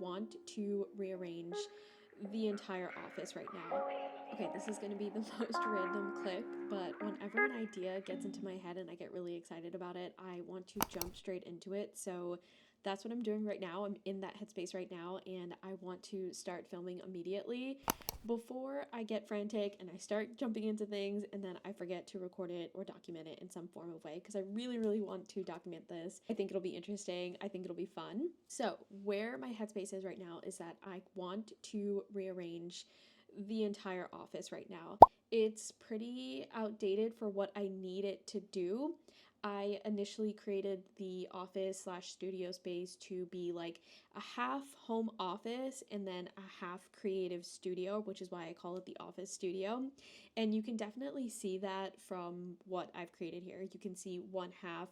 want to rearrange the entire office right now. Okay, this is going to be the most random clip, but whenever an idea gets into my head and I get really excited about it, I want to jump straight into it. So that's what I'm doing right now. I'm in that headspace right now, and I want to start filming immediately before I get frantic and I start jumping into things and then I forget to record it or document it in some form of way, because I really, really want to document this. I think it'll be interesting. I think it'll be fun. So where my headspace is right now is that I want to rearrange the entire office right now. It's pretty outdated for what I need it to do. I initially created the office slash studio space to be like a half home office and then a half creative studio, which is why I call it the office studio. And you can definitely see that from what I've created here. You can see one half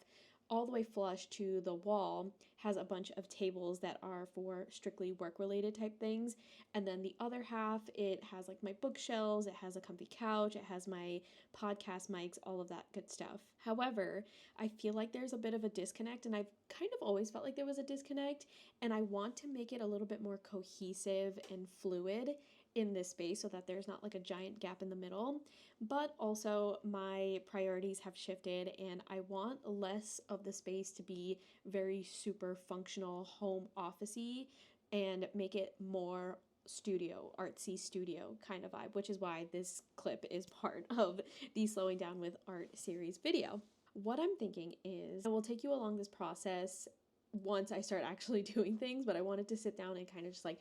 all the way flush to the wall has a bunch of tables that are for strictly work related type things, and then the other half, it has like my bookshelves, it has a comfy couch, it has my podcast mics, all of that good stuff. However, I feel like there's a bit of a disconnect, and I've kind of always felt like there was a disconnect, and I want to make it a little bit more cohesive and fluid in this space so that there's not like a giant gap in the middle. But also my priorities have shifted and I want less of the space to be very super functional home officey and make it more studio, artsy studio kind of vibe, which is why this clip is part of the Slowing Down with Art series video. What I'm thinking is I will take you along this process once I start actually doing things, but I wanted to sit down and kind of just like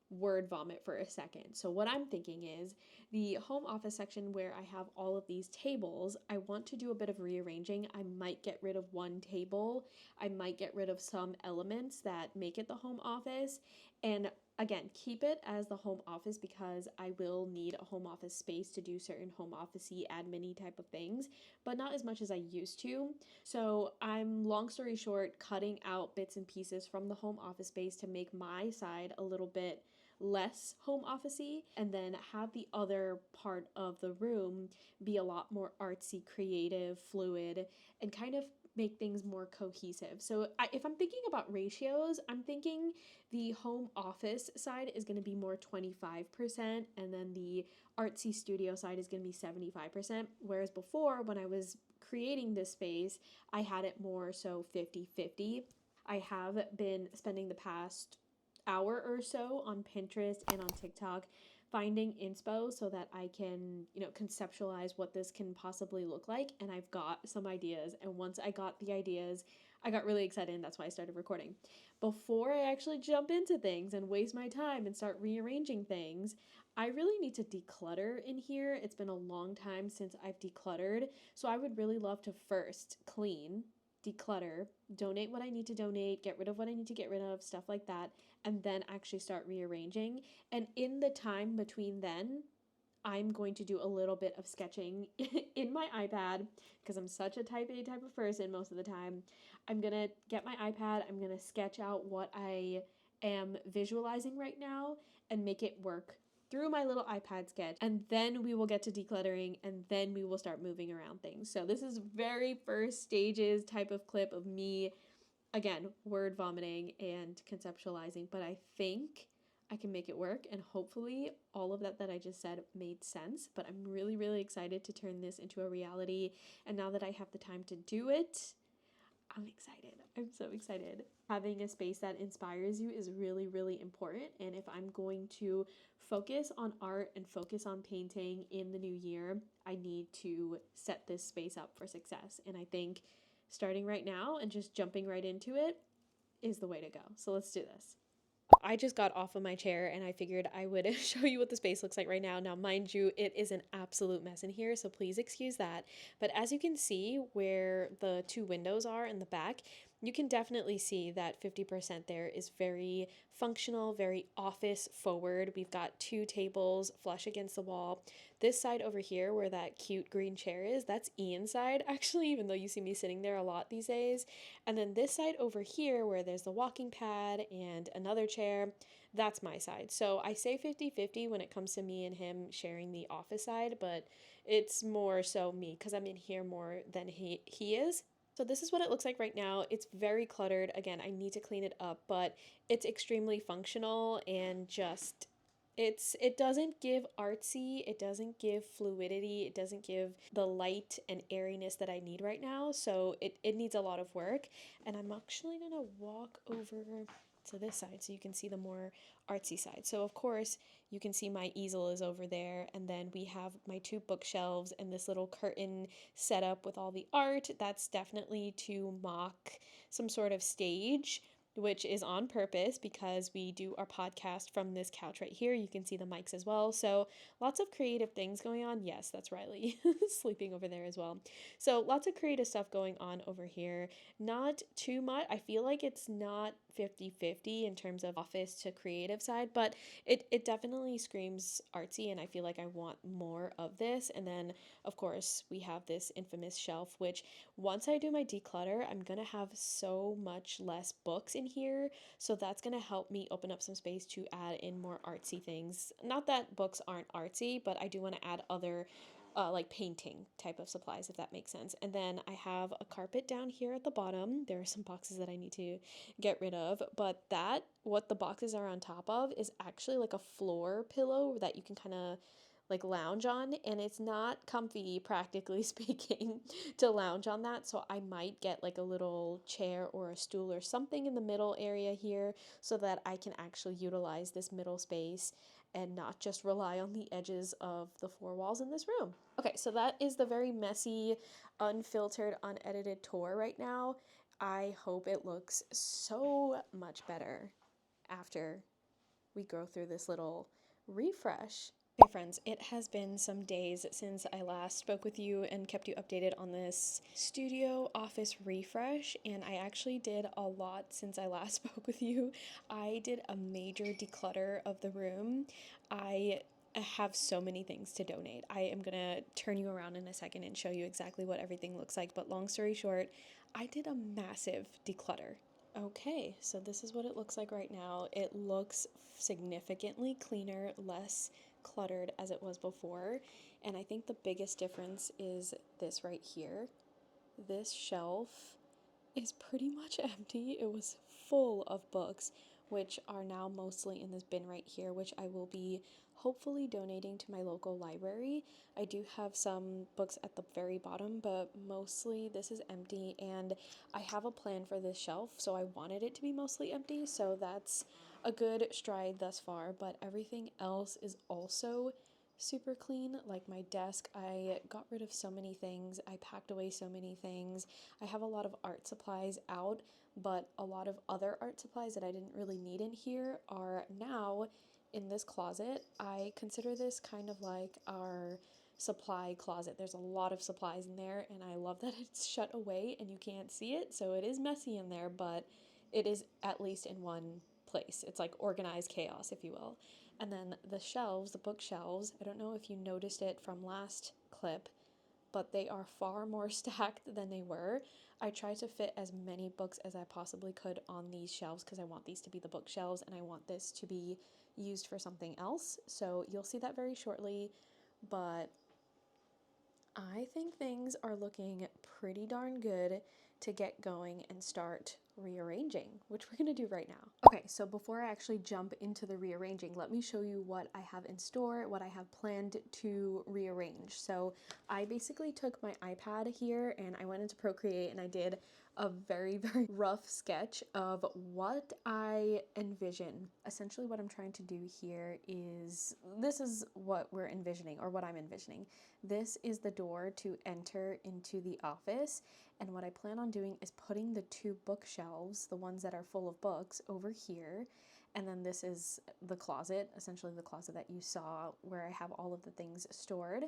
word vomit for a second. So what I'm thinking is the home office section where I have all of these tables, I want to do a bit of rearranging. I might get rid of one table. I might get rid of some elements that make it the home office. And again, keep it as the home office because I will need a home office space to do certain home office-y admin-y type of things, but not as much as I used to. So I'm, long story short, cutting out bits and pieces from the home office space to make my side a little bit less home officey, and then have the other part of the room be a lot more artsy, creative, fluid, and kind of make things more cohesive. So if I'm thinking about ratios, I'm thinking the home office side is going to be more 25%, and then the artsy studio side is going to be 75%. Whereas before, when I was creating this space, I had it more so 50-50. I have been spending the past hour or so on Pinterest and on TikTok finding inspo so that I can, conceptualize what this can possibly look like. And I've got some ideas. And once I got the ideas, I got really excited, and that's why I started recording. Before I actually jump into things and waste my time and start rearranging things, I really need to declutter in here. It's been a long time since I've decluttered. So I would really love to first clean, declutter, donate what I need to donate, get rid of what I need to get rid of, stuff like that, and then actually start rearranging. And in the time between then, I'm going to do a little bit of sketching in my iPad because I'm such a type A type of person most of the time. I'm going to get my iPad, I'm going to sketch out what I am visualizing right now and make it work through my little iPad sketch, and then we will get to decluttering, and then we will start moving around things. So this is very first stages type of clip of me, again, word vomiting and conceptualizing, but I think I can make it work, and hopefully all of that I just said made sense. But I'm really, really excited to turn this into a reality, and now that I have the time to do it, I'm excited. I'm so excited. Having a space that inspires you is really, really important. And if I'm going to focus on art and focus on painting in the new year, I need to set this space up for success. And I think starting right now and just jumping right into it is the way to go. So let's do this. I just got off of my chair and I figured I would show you what the space looks like right now. Now, mind you, it is an absolute mess in here, so please excuse that. But as you can see where the two windows are in the back, you can definitely see that 50% there is very functional, very office forward. We've got two tables flush against the wall. This side over here where that cute green chair is, that's Ian's side, actually, even though you see me sitting there a lot these days. And then this side over here where there's the walking pad and another chair, that's my side. So I say 50-50 when it comes to me and him sharing the office side, but it's more so me because I'm in here more than he is. So this is what it looks like right now. It's very cluttered. Again, I need to clean it up, but it's extremely functional and just it doesn't give artsy, it doesn't give fluidity, it doesn't give the light and airiness that I need right now. So it needs a lot of work. And I'm actually gonna walk over to this side so you can see the more artsy side. So of course you can see my easel is over there, and then we have my two bookshelves and this little curtain set up with all the art. That's definitely to mock some sort of stage, which is on purpose because we do our podcast from this couch right here. You can see the mics as well. So lots of creative things going on. Yes, that's Riley sleeping over there as well. So lots of creative stuff going on over here. Not too much. I feel like it's not 50-50 in terms of office to creative side, but it definitely screams artsy, and I feel like I want more of this. And then of course we have this infamous shelf, which once I do my declutter, I'm gonna have so much less books in here, so that's gonna help me open up some space to add in more artsy things. Not that books aren't artsy, but I do want to add other like painting type of supplies, if that makes sense. And then I have a carpet down here at the bottom. There are some boxes that I need to get rid of, but that, what the boxes are on top of, is actually like a floor pillow that you can kind of like lounge on, and it's not comfy, practically speaking, to lounge on that. So I might get like a little chair or a stool or something in the middle area here so that I can actually utilize this middle space and not just rely on the edges of the four walls in this room. Okay, so that is the very messy, unfiltered, unedited tour right now. I hope it looks so much better after we go through this little refresh. Hey friends, it has been some days since I last spoke with you and kept you updated on this studio office refresh, and I actually did a lot since I last spoke with you. I did a major declutter of the room. I have so many things to donate. I am gonna turn you around in a second and show you exactly what everything looks like, but long story short, I did a massive declutter. Okay, so this is what it looks like right now. It looks significantly cleaner, less cluttered as it was before. And I think the biggest difference is this right here. This shelf is pretty much empty. It was full of books, which are now mostly in this bin right here, which I will be hopefully donating to my local library. I do have some books at the very bottom, but mostly this is empty, and I have a plan for this shelf, so I wanted it to be mostly empty, so that's a good stride thus far. But everything else is also super clean. Like my desk, I got rid of so many things, I packed away so many things. I have a lot of art supplies out, but a lot of other art supplies that I didn't really need in here are now in this closet. I consider this kind of like our supply closet. There's a lot of supplies in there, and I love that it's shut away and you can't see it. So it is messy in there, but it is at least in one place. It's like organized chaos, if you will. And then the shelves, the bookshelves, I don't know if you noticed it from last clip, but they are far more stacked than they were. I tried to fit as many books as I possibly could on these shelves because I want these to be the bookshelves and I want this to be used for something else. So you'll see that very shortly, but I think things are looking pretty darn good to get going and start rearranging, which we're gonna do right now. Okay, so before I actually jump into the rearranging, let me show you what I have in store, what I have planned to rearrange. So I basically took my iPad here and I went into Procreate and I did a very, very rough sketch of what I envision. Essentially what I'm trying to do here is, this is what we're envisioning, or what I'm envisioning. This is the door to enter into the office, and what I plan on doing is putting the two bookshelves, the ones that are full of books, over here, and then this is the closet, essentially the closet that you saw where I have all of the things stored,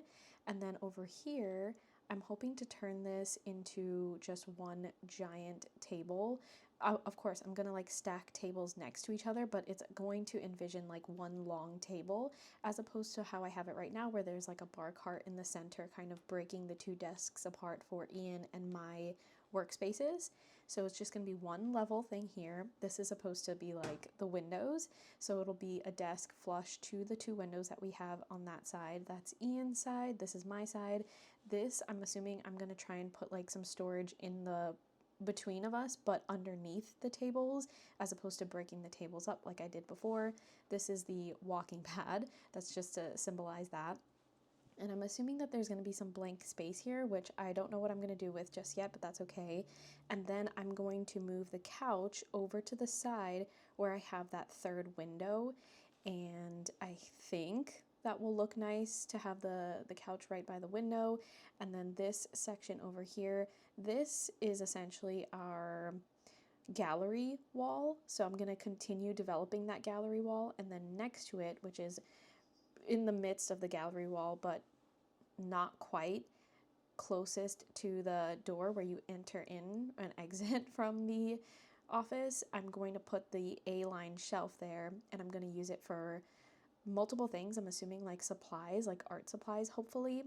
and then over here I'm hoping to turn this into just one giant table. Of course, I'm gonna like stack tables next to each other, but it's going to envision like one long table as opposed to how I have it right now, where there's like a bar cart in the center kind of breaking the two desks apart for Ian and my workspaces. So it's just going to be one level thing here. This is supposed to be like the windows. So it'll be a desk flush to the two windows that we have on that side. That's Ian's side. This is my side. This, I'm assuming I'm going to try and put like some storage in the between of us, but underneath the tables, as opposed to breaking the tables up like I did before. This is the walking pad. That's just to symbolize that. And I'm assuming that there's going to be some blank space here, which I don't know what I'm going to do with just yet, but that's okay. And then I'm going to move the couch over to the side where I have that third window. And I think that will look nice to have the couch right by the window. And then this section over here, this is essentially our gallery wall. So I'm going to continue developing that gallery wall. And then next to it, which is in the midst of the gallery wall, but not quite, closest to the door where you enter in and exit from the office, I'm going to put the A-line shelf there, and I'm going to use it for multiple things. I'm assuming like supplies, like art supplies, hopefully.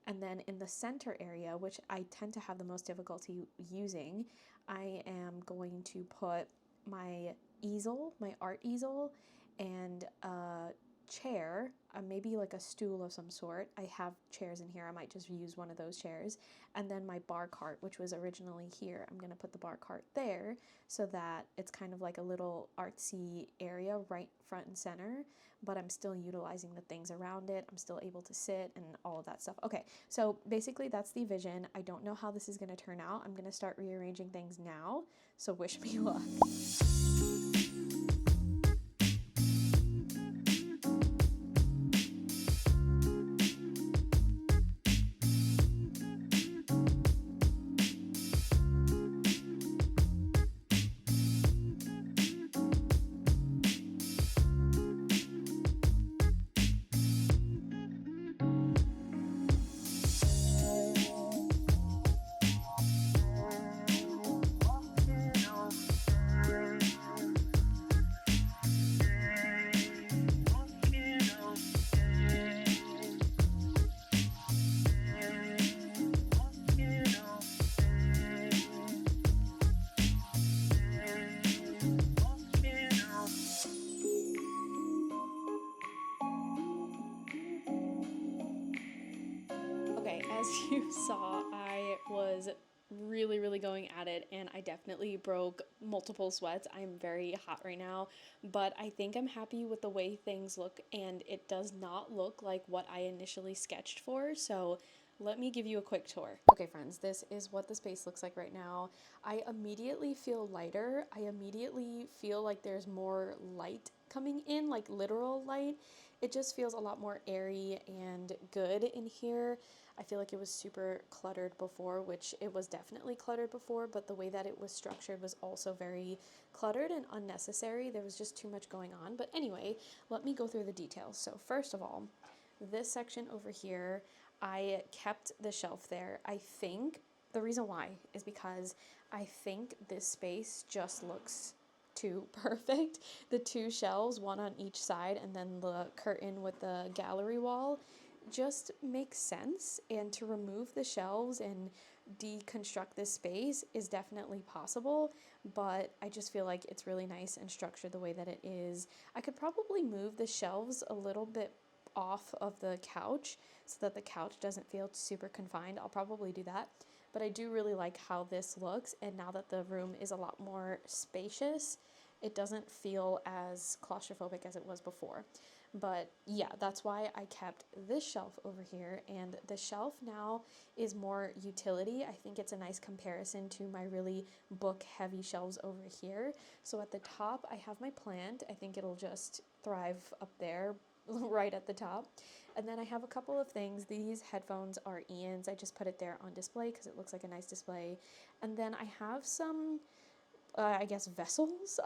And then in the center area, which I tend to have the most difficulty using, I am going to put my easel, my art easel, and a chair, maybe like a stool of some sort. I have chairs in here. I might just use one of those chairs. And then my bar cart, which was originally here. I'm going to put the bar cart there so that it's kind of like a little artsy area right front and center, but I'm still utilizing the things around it. I'm still able to sit and all of that stuff. Okay, so basically that's the vision. I don't know how this is going to turn out. I'm going to start rearranging things now, so wish me luck. Okay, as you saw, I was really going at it, and I definitely broke multiple sweats. I'm very hot right now, but I think I'm happy with the way things look, and it does not look like what I initially sketched for, so let me give you a quick tour. Okay, friends, this is what the space looks like right now. I immediately feel lighter. I immediately feel like there's more light coming in, like literal light. It just feels a lot more airy and good in here. I feel like it was super cluttered before, which it was definitely cluttered before, but the way that it was structured was also very cluttered and unnecessary. There was just too much going on. But anyway, let me go through the details. So first of all, this section over here, I kept the shelf there. I think the reason why is because I think this space just looks too perfect. The two shelves, one on each side, and then the curtain with the gallery wall just makes sense. And to remove the shelves and deconstruct this space is definitely possible, but I just feel like it's really nice and structured the way that it is. I could probably move the shelves a little bit off of the couch so that the couch doesn't feel super confined. I'll probably do that, but I do really like how this looks, and now that the room is a lot more spacious, it doesn't feel as claustrophobic as it was before. But yeah, that's why I kept this shelf over here, and the shelf now is more utility. I think it's a nice comparison to my really book heavy shelves over here. So at the top I have my plant. I think it'll just thrive up there right at the top. And then I have a couple of things. These headphones are Ian's. I just put it there on display because it looks like a nice display. And then I have some I guess vessels.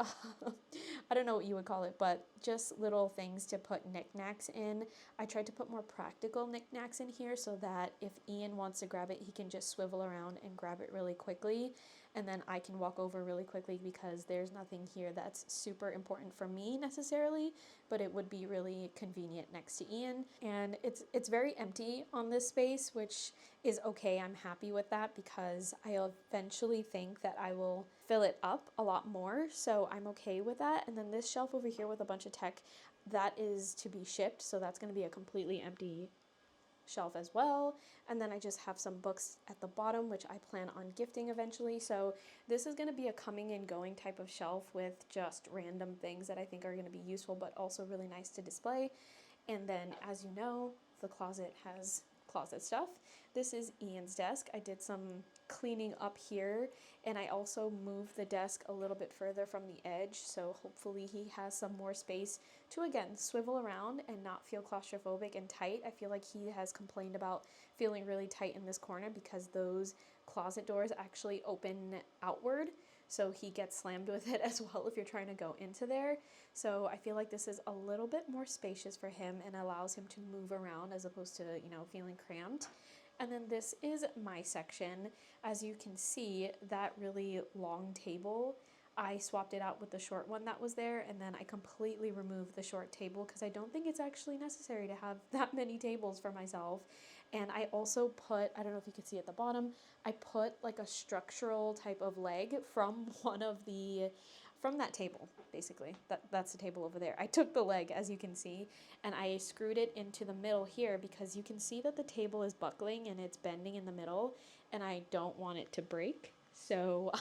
I don't know what you would call it, but just little things to put knickknacks in. I tried to put more practical knickknacks in here so that if Ian wants to grab it, he can just swivel around and grab it really quickly. and then I can walk over really quickly because there's nothing here that's super important for me necessarily, but it would be really convenient next to Ian. And it's very empty on this space, which is okay. I'm happy with that because I eventually think that I will fill it up a lot more, so I'm okay with that. And then this shelf over here with a bunch of tech, that is to be shipped, so that's going to be a completely empty shelf as well. And then I just have some books at the bottom, which I plan on gifting eventually. So this is going to be a coming and going type of shelf with just random things that I think are going to be useful, but also really nice to display. And then, as you know, the closet has closet stuff. This is Ian's desk. I did some cleaning up here, and I also moved the desk a little bit further from the edge, so hopefully he has some more space to, again, swivel around and not feel claustrophobic and tight. I feel like he has complained about feeling really tight in this corner because those closet doors actually open outward, so he gets slammed with it as well if you're trying to go into there. So I feel like this is a little bit more spacious for him and allows him to move around as opposed to, feeling cramped. And then this is my section. As you can see, that really long table, I swapped it out with the short one that was there, and then I completely removed the short table because I don't think it's actually necessary to have that many tables for myself. And I also put, I don't know if you can see at the bottom, I put like a structural type of leg from from that table, basically. That's the table over there. I took the leg, as you can see, and I screwed it into the middle here because you can see that the table is buckling and it's bending in the middle, and I don't want it to break. So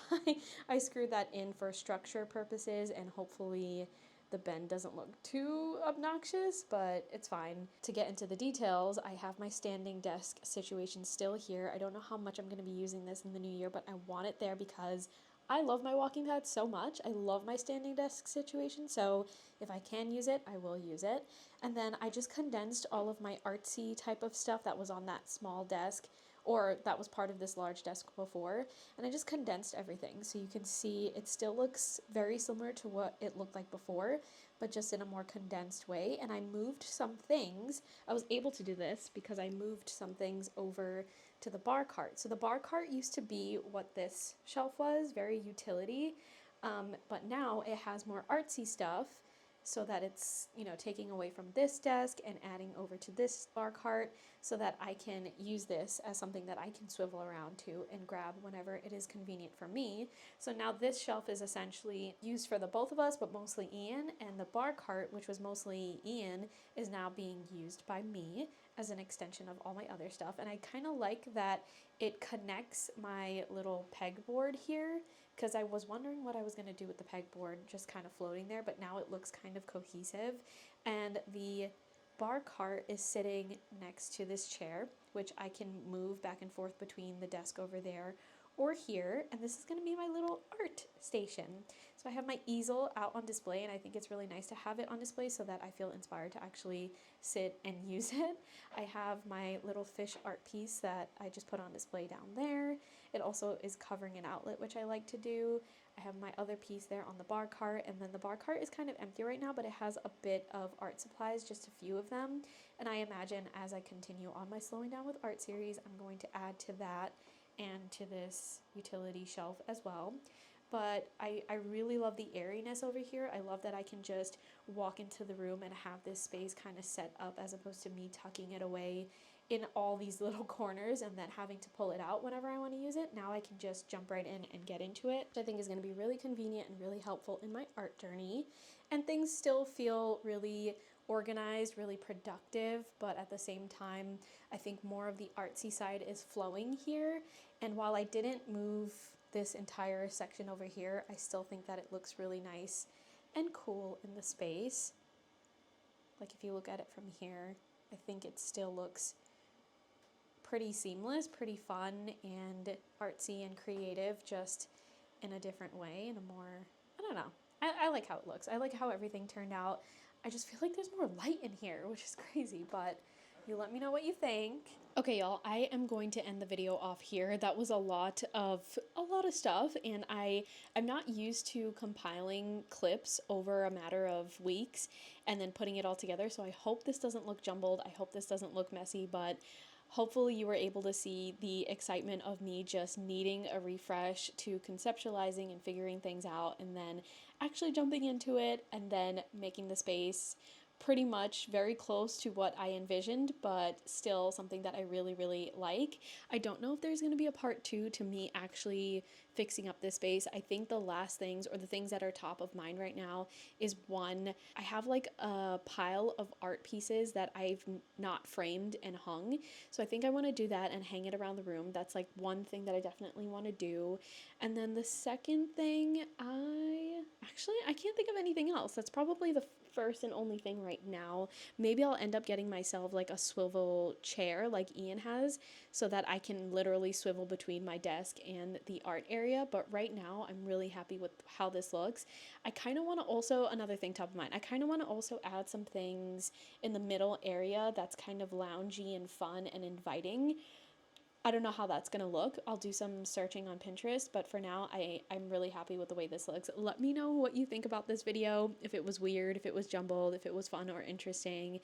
I screwed that in for structure purposes, and hopefully the bend doesn't look too obnoxious, but it's fine. To get into the details, I have my standing desk situation still here. I don't know how much I'm going to be using this in the new year, but I want it there because I love my walking pad so much. I love my standing desk situation, so if I can use it, I will use it. And then I just condensed all of my artsy type of stuff that was on that small desk, or that was part of this large desk before, and I just condensed everything. So you can see it still looks very similar to what it looked like before, but just in a more condensed way. And I moved some things. I was able to do this because I moved some things over to the bar cart. So the bar cart used to be what this shelf was, very utility, but now it has more artsy stuff so that it's, taking away from this desk and adding over to this bar cart so that I can use this as something that I can swivel around to and grab whenever it is convenient for me. So now this shelf is essentially used for the both of us, but mostly Ian, and the bar cart, which was mostly Ian, is now being used by me as an extension of all my other stuff. And I kind of like that it connects my little pegboard here, because I was wondering what I was going to do with the pegboard just kind of floating there, but now it looks kind of cohesive. And the bar cart is sitting next to this chair, which I can move back and forth between the desk over there or here, and this is going to be my little art station. So I have my easel out on display, and I think it's really nice to have it on display so that I feel inspired to actually sit and use it. I have my little fish art piece that I just put on display down there. It also is covering an outlet, which I like to do. I have my other piece there on the bar cart, and then the bar cart is kind of empty right now, but it has a bit of art supplies, just a few of them. And I imagine as I continue on my Slowing Down with Art series, I'm going to add to that and to this utility shelf as well. But I really love the airiness over here. I love that I can just walk into the room and have this space kind of set up as opposed to me tucking it away in all these little corners and then having to pull it out whenever I want to use it. Now I can just jump right in and get into it, which I think is going to be really convenient and really helpful in my art journey. And things still feel really organized, really productive, but at the same time, I think more of the artsy side is flowing here. And while I didn't move this entire section over here, I still think that it looks really nice and cool in the space. Like if you look at it from here, I think it still looks pretty seamless, pretty fun and artsy and creative, just in a different way, in a more, I don't know. I like how it looks. I like how everything turned out. I just feel like there's more light in here, which is crazy, but you let me know what you think. Okay, y'all, I am going to end the video off here. That was a lot of stuff, and I'm not used to compiling clips over a matter of weeks and then putting it all together, so I hope this doesn't look jumbled. I hope this doesn't look messy, but Hopefully you were able to see the excitement of me just needing a refresh to conceptualizing and figuring things out, and then actually jumping into it and then making the space pretty much very close to what I envisioned, but still something that I really, really like. I don't know if there's going to be a part two to me actually fixing up this space. I think the last things, or the things that are top of mind right now, is one, I have like a pile of art pieces that I've not framed and hung. So I think I want to do that and hang it around the room. That's like one thing that I definitely want to do. And then the second thing, I can't think of anything else. That's probably the first and only thing right now. Maybe I'll end up getting myself like a swivel chair like Ian has, so that I can literally swivel between my desk and the art area. But right now, I'm really happy with how this looks. I kind of want to also, another thing top of mind, I kind of want to also add some things in the middle area that's kind of loungy and fun and inviting. I don't know how that's going to look. I'll do some searching on Pinterest, but for now, I'm really happy with the way this looks. Let me know what you think about this video, if it was weird, if it was jumbled, if it was fun or interesting.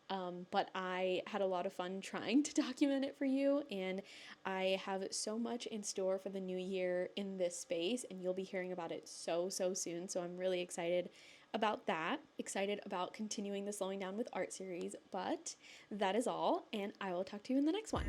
But I had a lot of fun trying to document it for you, and I have so much in store for the new year in this space, and you'll be hearing about it so soon. So I'm really excited about that, excited about continuing the Slowing Down with Art series. But that is all, and I will talk to you in the next one.